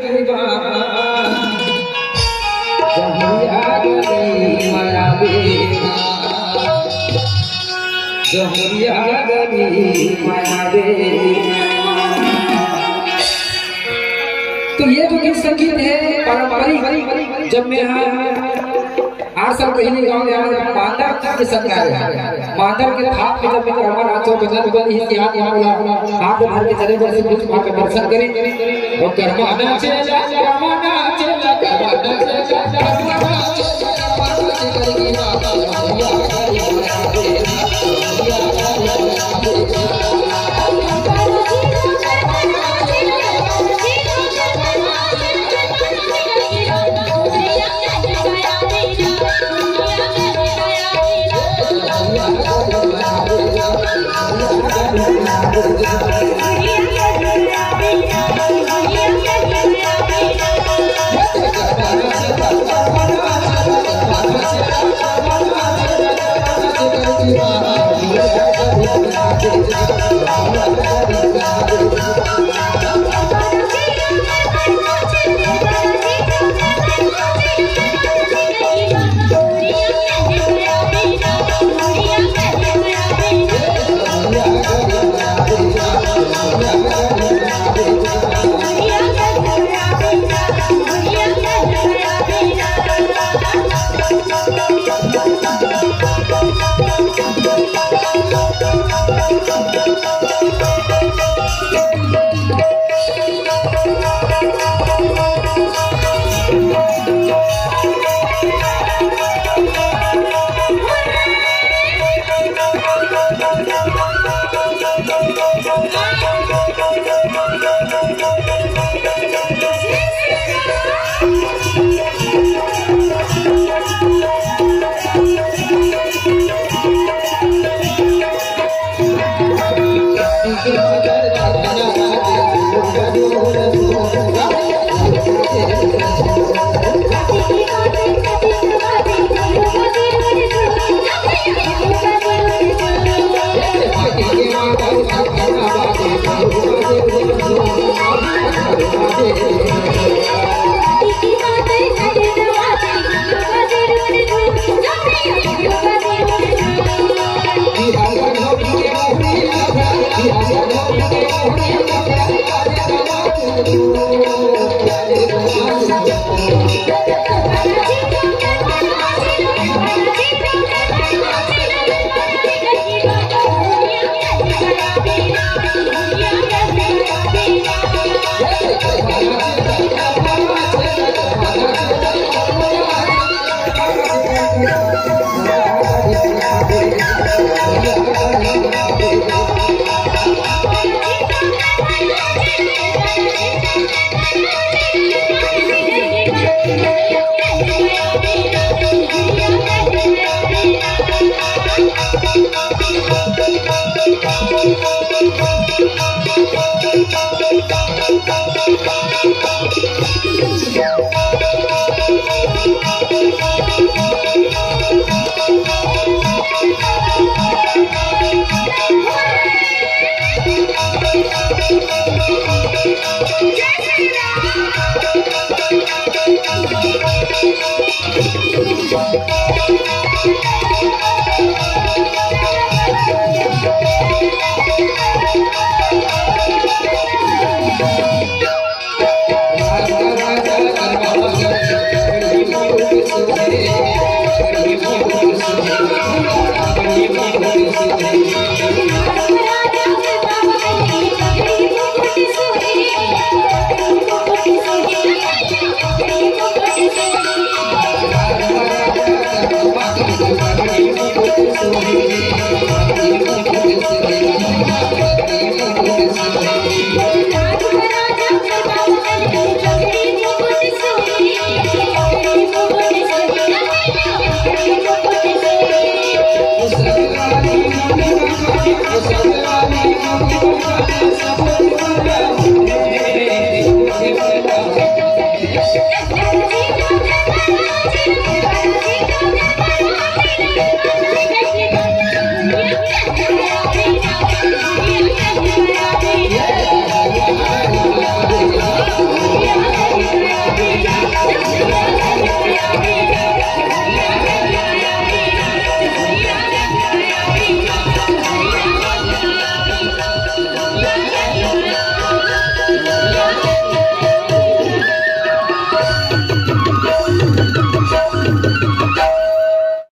करवा जमुरिया गली माया बेना जमुरिया गली माया बेना। तो ये जो गीत संगीत है पारंपरिक, जब मैं 8 साल पहले गाँव में मांडव के सरकार मांडव के थाप पे जब मैं करवा नाचो भजन बन इतिहास यहाँ हाथ भर के चले जैसे कुछ मां का दर्शन करें और करवा नाचे करवा नाचे करवा नाचे करवा नाचे करेगी जय